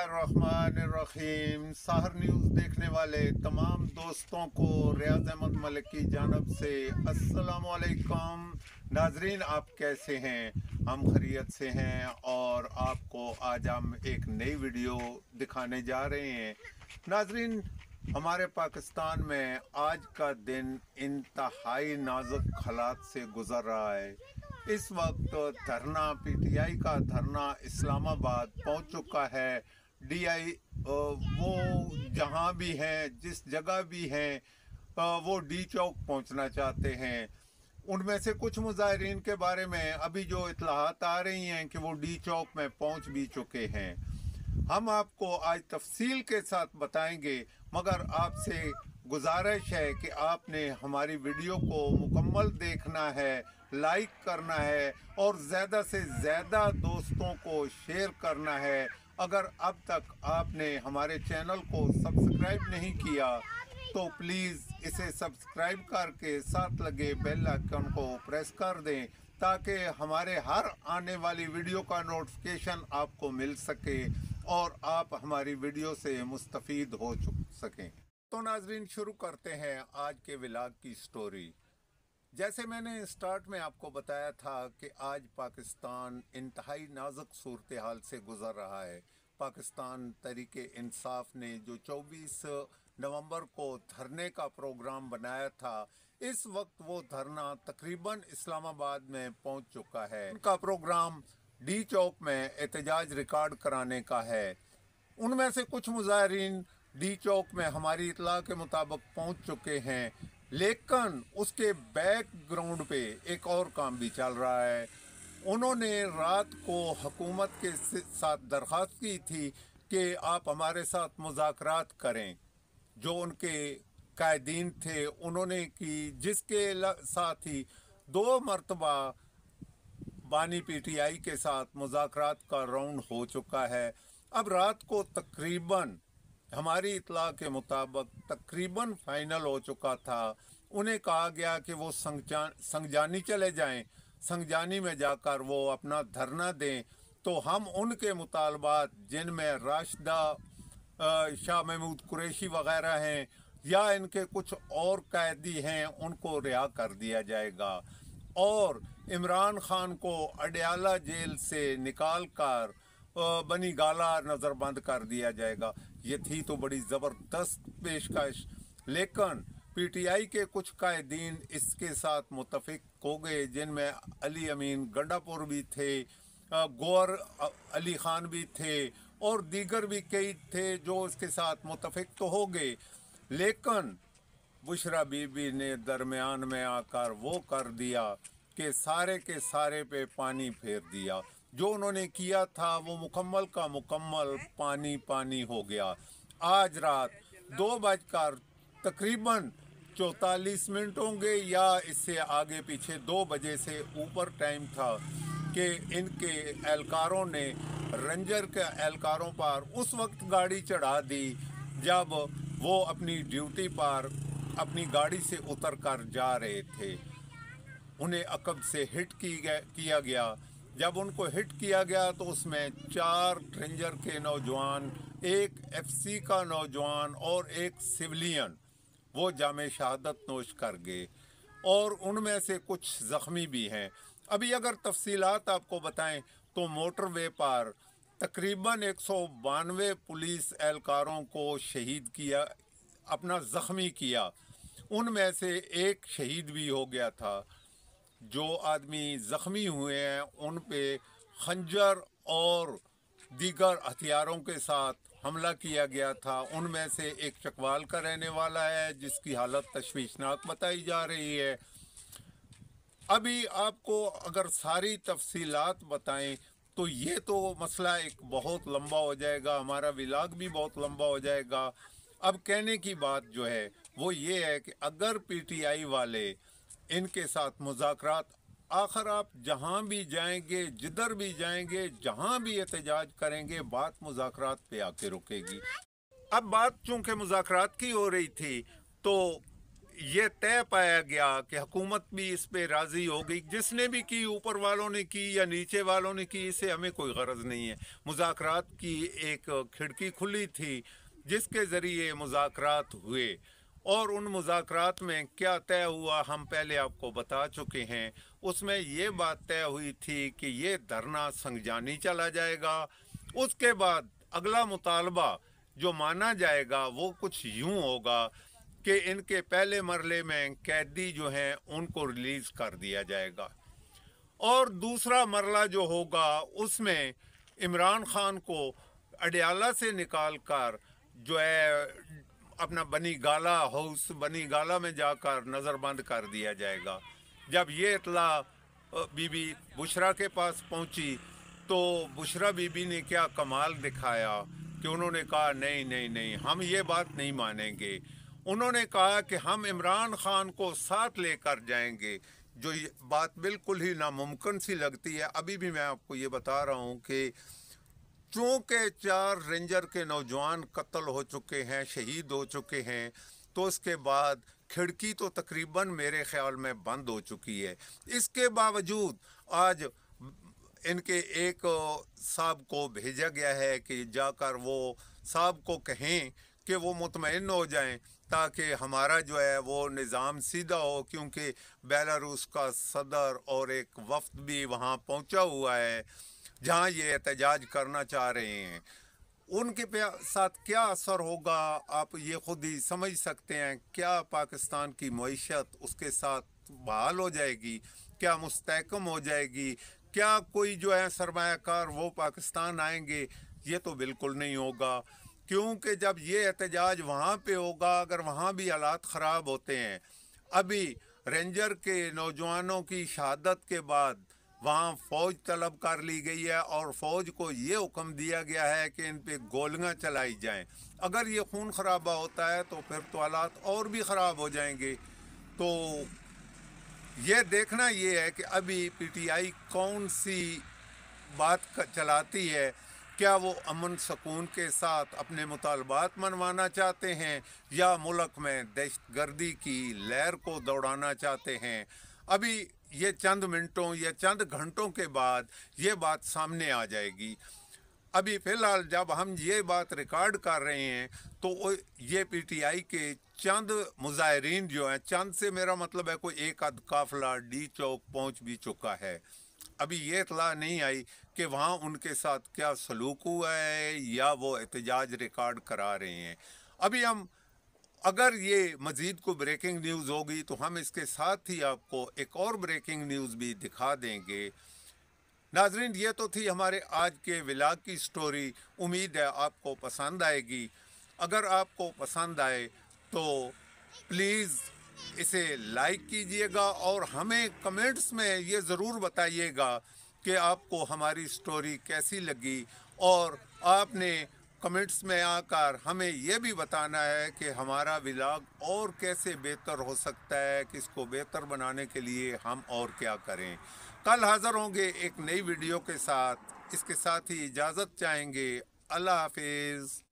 रहमान साहर news देखने वाले तमाम दोस्तों को रियाज अहमद मलिक की जानब से अस्सलाम वालेकुम। नाजरीन, आप कैसे हैं? हम खैरियत से हैं और आपको आज हम एक नई वीडियो दिखाने जा रहे हैं। नाजरीन, हमारे पाकिस्तान में आज का दिन इंतहाई नाजुक हालात से गुजर रहा है। इस वक्त धरना पीटीआई का धरना इस्लामाबाद पहुंच चुका है। डीआई वो जहां भी हैं, जिस जगह भी हैं, वो डी चौक पहुंचना चाहते हैं। उनमें से कुछ मुजाहिरीन के बारे में अभी जो इत्तलाहात आ रही हैं कि वो डी चौक में पहुंच भी चुके हैं। हम आपको आज तफसील के साथ बताएंगे, मगर आपसे गुजारिश है कि आपने हमारी वीडियो को मुकम्मल देखना है, लाइक करना है और ज़्यादा से ज़्यादा दोस्तों को शेयर करना है। अगर अब तक आपने हमारे चैनल को सब्सक्राइब नहीं किया तो प्लीज़ इसे सब्सक्राइब करके साथ लगे बेल आइकन को प्रेस कर दें, ताकि हमारे हर आने वाली वीडियो का नोटिफिकेशन आपको मिल सके और आप हमारी वीडियो से मुस्तफ़ीद हो सकें। तो नाजरीन, शुरू करते हैं आज के व्लॉग की स्टोरी। जैसे मैंने स्टार्ट में आपको बताया था कि आज पाकिस्तान इंतहाई नाजुक सूरत हाल से गुज़र रहा है। पाकिस्तान तहरीके इंसाफ ने जो 24 नवंबर को धरने का प्रोग्राम बनाया था, इस वक्त वो धरना तकरीबन इस्लामाबाद में पहुंच चुका है। उनका प्रोग्राम डी चौक में एहतजाज रिकॉर्ड कराने का है। उनमें से कुछ मुजाहिरीन डी चौक में हमारी इतला के मुताबिक पहुंच चुके हैं, लेकिन उसके बैकग्राउंड पे एक और काम भी चल रहा है। उन्होंने रात को हुकूमत के साथ दरख्वास्त की थी कि आप हमारे साथ मुज़ाकरात करें। जो उनके कायदीन थे उन्होंने की, जिसके साथ ही 2 मरतबा बानी पीटीआई के साथ मुज़ाकरात का राउंड हो चुका है। अब रात को तकरीबन हमारी इतला के मुताबिक तकरीबन फाइनल हो चुका था। उन्हें कहा गया कि वो संगजानी चले जाएं, संगजानी में जाकर वो अपना धरना दें। तो हम उनके मुतालबात, जिनमें राशिदा शाह महमूद कुरैशी वगैरह हैं या इनके कुछ और कैदी हैं, उनको रिहा कर दिया जाएगा और इमरान खान को अडयाला जेल से निकाल कर बनी गाला नज़रबंद कर दिया जाएगा। ये थी तो बड़ी ज़बरदस्त पेशकश, लेकिन पीटीआई के कुछ कायदीन इसके साथ मुतफिक हो गए, जिनमें अली अमीन गंडापुर भी थे, गौर अली खान भी थे और दीगर भी कई थे जो इसके साथ मुतफिक तो हो गए। लेकिन बुशरा बीबी ने दरमियान में आकर वो कर दिया कि सारे के सारे पे पानी फेर दिया। जो उन्होंने किया था वो मुकम्मल का मुकम्मल पानी पानी हो गया। आज रात 2 बजकर तकरीबन 44 मिनट होंगे या इससे आगे पीछे, 2 बजे से ऊपर टाइम था कि इनके एहलकारों ने रेंजर के एहलकारों पर उस वक्त गाड़ी चढ़ा दी जब वो अपनी ड्यूटी पर अपनी गाड़ी से उतर कर जा रहे थे। उन्हें अकब से हिट किया गया। जब उनको हिट किया गया तो उसमें 4 रेंजर के नौजवान, एक एफसी का नौजवान और एक सिविलियन वो जामे शहादत नोश कर गए और उनमें से कुछ ज़ख्मी भी हैं। अभी अगर तफसीलात आपको बताएं तो मोटरवे पर तकरीबन 192 पुलिस एहलकारों को शहीद किया, अपना ज़ख्मी किया। उनमें से एक शहीद भी हो गया था। जो आदमी ज़ख्मी हुए हैं उन पे खंजर और दीगर हथियारों के साथ हमला किया गया था। उनमें से एक चकवाल का रहने वाला है, जिसकी हालत तशवीशनाक बताई जा रही है। अभी आपको अगर सारी तफसीलात बताएं तो ये तो मसला एक बहुत लंबा हो जाएगा, हमारा व्लॉग भी बहुत लंबा हो जाएगा। अब कहने की बात जो है वो ये है कि अगर पीटीआई वाले इनके साथ मुज़ाकरात, आखिर आप जहाँ भी जाएंगे, जिधर भी जाएंगे, जहाँ भी एहतजाज करेंगे, बात मुज़ाकरात पे आके रुकेगी। अब बात चूँकि मुज़ाकरात की हो रही थी तो ये तय पाया गया कि हुकूमत भी इस पे राज़ी हो गई, जिसने भी की, ऊपर वालों ने की या नीचे वालों ने की, इससे हमें कोई गरज नहीं है। मुज़ाकरात की एक खिड़की खुली थी जिसके ज़रिए मुज़ाकरात हुए, और उन मुज़ाकरात में क्या तय हुआ हम पहले आपको बता चुके हैं। उसमें ये बात तय हुई थी कि ये धरना संगजानी चला जाएगा। उसके बाद अगला मुतालबा जो माना जाएगा वो कुछ यूँ होगा कि इनके पहले मरले में कैदी जो हैं उनको रिलीज़ कर दिया जाएगा, और दूसरा मरला जो होगा उसमें इमरान खान को अडयाला से निकाल कर जो है अपना बनी गाला हाउस, बनी गाला में जाकर नज़रबंद कर दिया जाएगा। जब ये इतला बीबी बुशरा के पास पहुंची तो बुशरा बीबी ने क्या कमाल दिखाया कि उन्होंने कहा नहीं नहीं नहीं, हम ये बात नहीं मानेंगे। उन्होंने कहा कि हम इमरान खान को साथ लेकर जाएंगे, जो ये बात बिल्कुल ही नामुमकिन सी लगती है। अभी भी मैं आपको ये बता रहा हूँ कि चूँकि 4 रेंजर के नौजवान कत्ल हो चुके हैं, शहीद हो चुके हैं, तो उसके बाद खिड़की तो तकरीबन मेरे ख्याल में बंद हो चुकी है। इसके बावजूद आज इनके एक साहब को भेजा गया है कि जाकर वो साहब को कहें कि वो मुतमईन हो जाएं ताकि हमारा जो है वो निज़ाम सीधा हो, क्योंकि बेलारूस का सदर और एक वफ्द भी वहाँ पहुँचा हुआ है जहाँ ये एहतजाज करना चाह रहे हैं। उनके साथ क्या असर होगा आप ये खुद ही समझ सकते हैं। क्या पाकिस्तान की मईशत उसके साथ बहाल हो जाएगी, क्या मुस्तहकम हो जाएगी, क्या कोई जो है सरमायाकार वो पाकिस्तान आएंगे? ये तो बिल्कुल नहीं होगा, क्योंकि जब ये एहतजाज वहाँ पे होगा, अगर वहाँ भी हालात ख़राब होते हैं। अभी रेंजर के नौजवानों की शहादत के बाद वहाँ फ़ौज तलब कर ली गई है और फ़ौज को ये हुक्म दिया गया है कि इन पे गोलियाँ चलाई जाएं। अगर ये खून खराबा होता है तो फिर तो हालात और भी ख़राब हो जाएंगे। तो ये देखना ये है कि अभी पीटीआई कौन सी बात चलाती है। क्या वो अमन सुकून के साथ अपने मुतालबात मनवाना चाहते हैं या मुल्क में दहशतगर्दी की लहर को दौड़ाना चाहते हैं? अभी ये चंद मिनटों या चंद घंटों के बाद ये बात सामने आ जाएगी। अभी फ़िलहाल जब हम ये बात रिकॉर्ड कर रहे हैं तो ये पीटीआई के चंद मुजाहिरीन जो हैं, चंद से मेरा मतलब है कोई एक आध काफिला डी चौक पहुंच भी चुका है। अभी ये इतला नहीं आई कि वहाँ उनके साथ क्या सलूक हुआ है या वो एहतजाज रिकॉर्ड करा रहे हैं। अभी हम अगर ये मज़ीद को ब्रेकिंग न्यूज़ होगी तो हम इसके साथ ही आपको एक और ब्रेकिंग न्यूज़ भी दिखा देंगे। नाजरीन, ये तो थी हमारे आज के व्लॉग की स्टोरी। उम्मीद है आपको पसंद आएगी। अगर आपको पसंद आए तो प्लीज़ इसे लाइक कीजिएगा और हमें कमेंट्स में ये ज़रूर बताइएगा कि आपको हमारी स्टोरी कैसी लगी, और आपने कमेंट्स में आकर हमें यह भी बताना है कि हमारा व्लॉग और कैसे बेहतर हो सकता है, कि इसको बेहतर बनाने के लिए हम और क्या करें। कल हाज़िर होंगे एक नई वीडियो के साथ। इसके साथ ही इजाज़त चाहेंगे। अल्लाह हाफिज़।